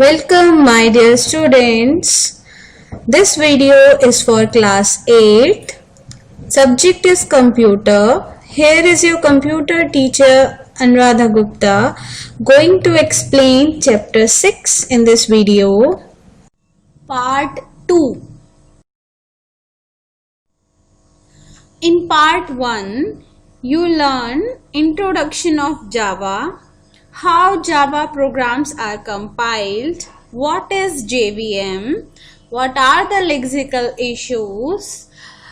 Welcome my dear students. This video is for class 8. Subject is computer. Here is your computer teacher Anuradha Gupta going to explain chapter 6 in this video. Part 2. In part 1, you learn introduction of Java, how Java programs are compiled, what is JVM, what are the lexical issues.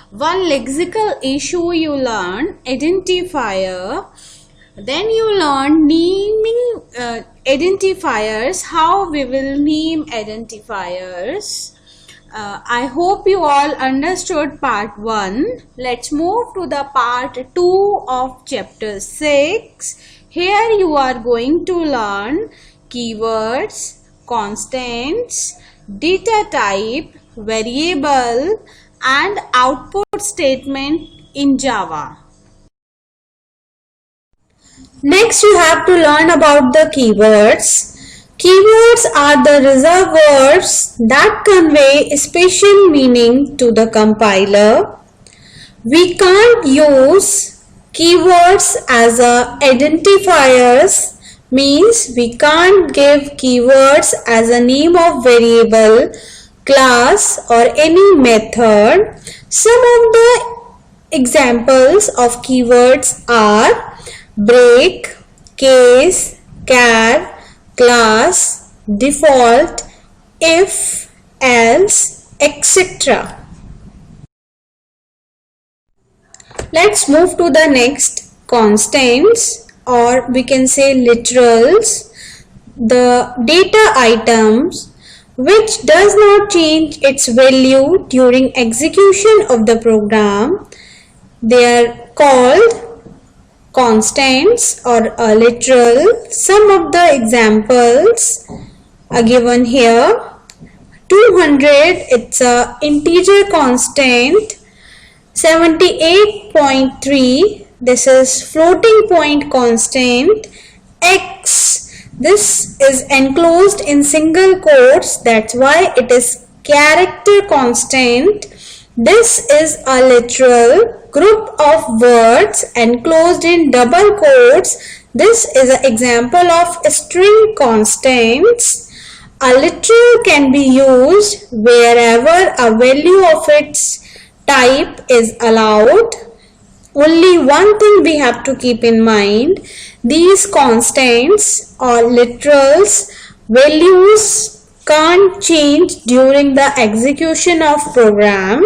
One lexical issue you learn, identifier. Then you learn naming identifiers, how we will name identifiers. I hope you all understood part 1. Let's move to the part 2 of chapter 6. Here you are going to learn keywords, constants, data type, variable and output statement in Java. Next you have to learn about the keywords. Keywords are the reserved words that convey special meaning to the compiler. We can't use keywords as identifiers, means we can't give keywords as a name of variable, class or any method. Some of the examples of keywords are break, case, char, class, default, if, else, etc. Let's move to the next, constants, or we can say literals, the data items which does not change its value during execution of the program. They are called constants or literal. Some of the examples are given here. 200, it's a integer constant. 78.3, this is floating point constant. X, this is enclosed in single quotes, that's why it is character constant. This is a literal group of words enclosed in double quotes. This is an example of string constants. A literal can be used wherever a value of its type is allowed. Only one thing we have to keep in mind, these constants or literals values can't change during the execution of program.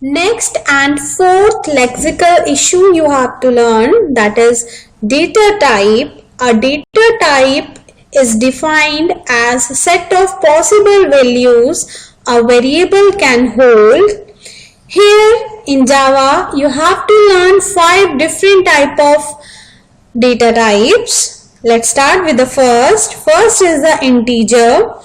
Next and fourth lexical issue you have to learn, that is data type. A data type is defined as a set of possible values a variable can hold. Here in Java you have to learn 5 different type of data types. Let's start with the first. First is the integer.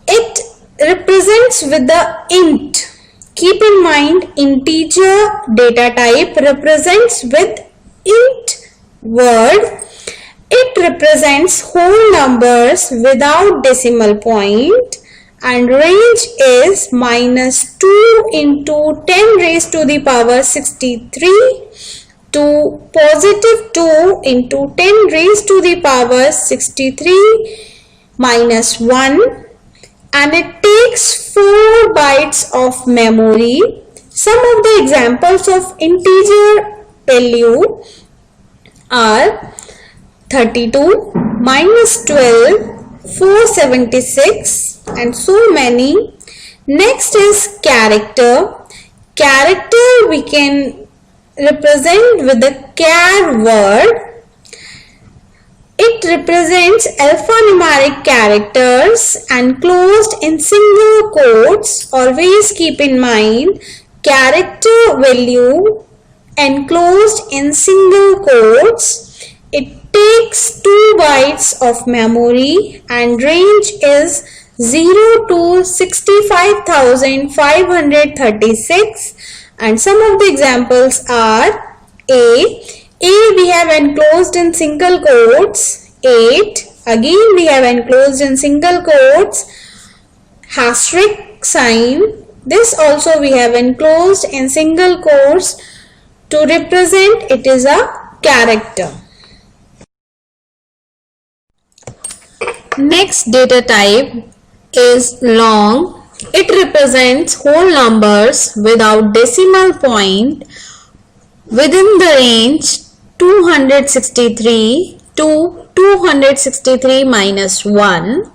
It represents with the int. Keep in mind, integer data type represents with int word. It represents whole numbers without decimal point. And range is -2 into 10 raised to the power 63 to +2 into 10 raised to the power 63 minus 1, and it takes 4 bytes of memory. Some of the examples of integer value are 32, -12, 476 and so many. Next is character. Character we can represent with the char word. It represents alphanumeric characters enclosed in single quotes. Always keep in mind, character value enclosed in single quotes. It takes 2 bytes of memory and range is 0 to 65,536, and some of the examples are A we have enclosed in single quotes, 8. Again we have enclosed in single quotes asterisk sign. This also we have enclosed in single quotes to represent it is a character. Next data type is long. It represents whole numbers without decimal point within the range 263 to 263 minus 1,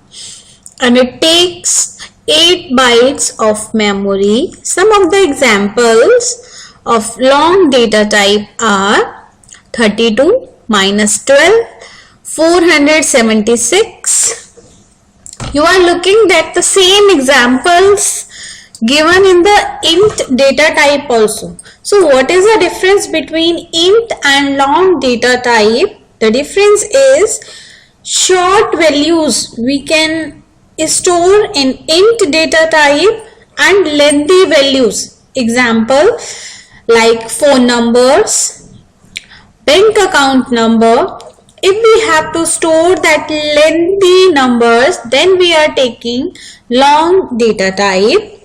and it takes 8 bytes of memory. Some of the examples of long data type are 32 minus 12, 476. You are looking at the same examples given in the int data type also. So what is the difference between int and long data type? The difference is short values we can store in int data type and lengthy values. Example like phone numbers, bank account number. If we have to store that lengthy numbers, then we are taking long data type.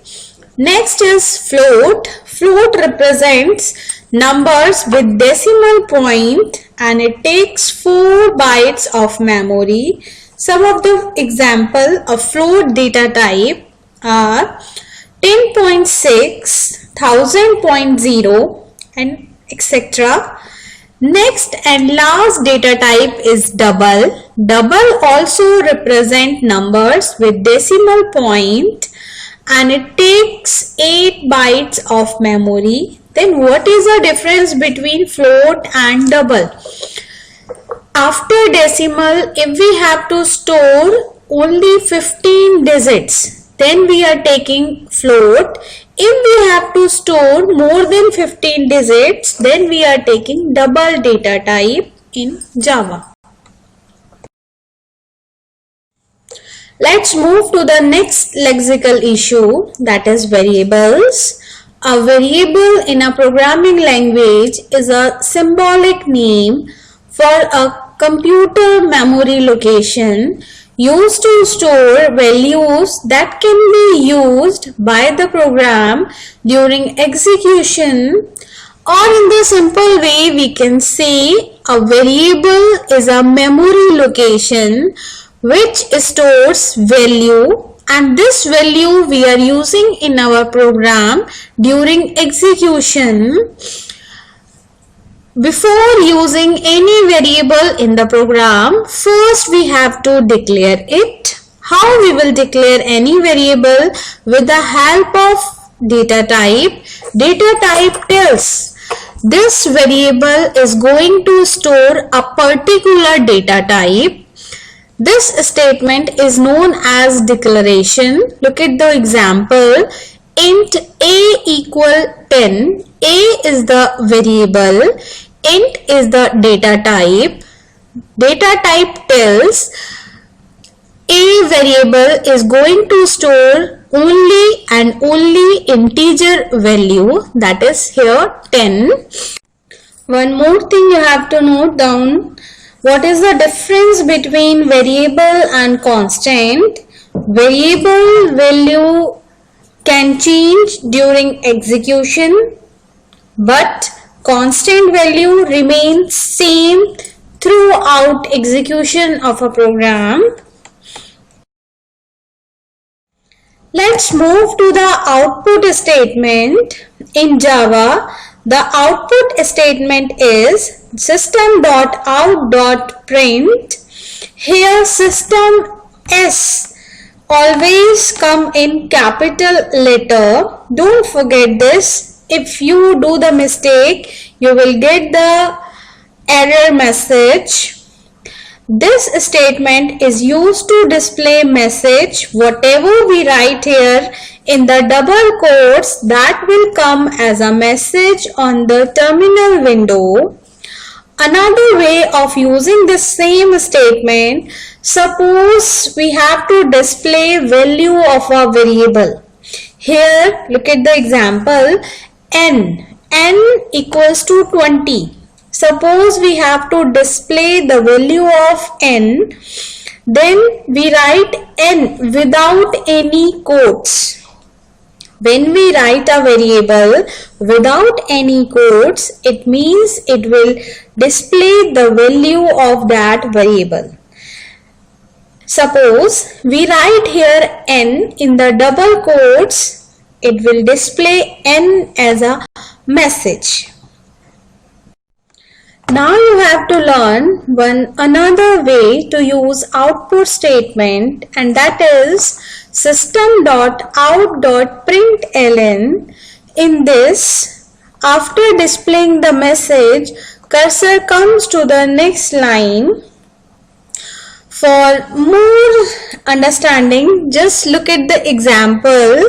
Next is float. Float represents numbers with decimal point and it takes 4 bytes of memory. Some of the example of float data type are 10.6, 1000.0 and etc. Next and last data type is double. Double also represent numbers with decimal point and it takes 8 bytes of memory. Then what is the difference between float and double? After decimal, if we have to store only 15 digits, then we are taking float. If we have to store more than 15 digits, then we are taking double data type in Java. Let's move to the next lexical issue, that is variables. A variable in a programming language is a symbolic name for a computer memory location used to store values that can be used by the program during execution, or in the simple way we can say a variable is a memory location which stores value, and this value we are using in our program during execution. Before using any variable in the program, first we have to declare it. How we will declare any variable? With the help of data type. Data type tells this variable is going to store a particular data type. This statement is known as declaration. Look at the example. Int a equal 10. A is the variable. Int is the data type. Data type tells a variable is going to store only and only integer value, that is here 10. One more thing you have to note down. What is the difference between variable and constant? Variable value can change during execution, but constant value remains same throughout execution of a program. Let's move to the output statement. In Java, the output statement is system.out.print. Here system S always come in capital letter. Don't forget this. If you do the mistake, you will get the error message. This statement is used to display message. Whatever we write here in the double quotes, that will come as a message on the terminal window. Another way of using the same statement, suppose we have to display value of a variable. Here, look at the example. N equals to 20. Suppose we have to display the value of n, then we write n without any quotes. When we write a variable without any quotes, it means it will display the value of that variable. Suppose we write here n in the double quotes, it will display n as a message. Now you have to learn another way to use output statement, and that is system.out.println. In this, after displaying the message, cursor comes to the next line. For more understanding, just look at the example.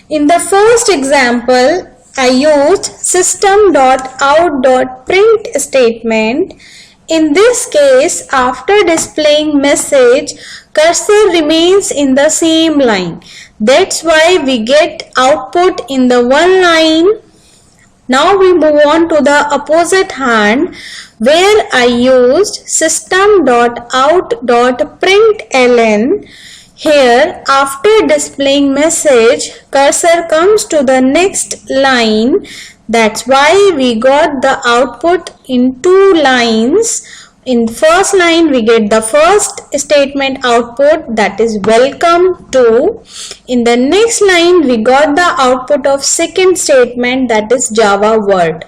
In the first example, I used system.out.print statement. In this case, after displaying message, cursor remains in the same line. That's why we get output in the one line. Now we move on to the opposite hand, where I used system.out.println. Here, after displaying message, cursor comes to the next line. That's why we got the output in two lines. In first line, we get the first statement output, that is welcome to. In the next line, we got the output of second statement, that is Java word.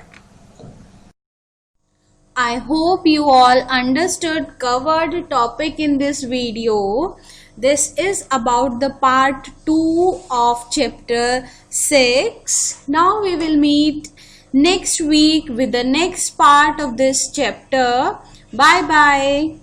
I hope you all understood covered topic in this video. This is about the part 2 of chapter 6. Now we will meet next week with the next part of this chapter. Bye bye.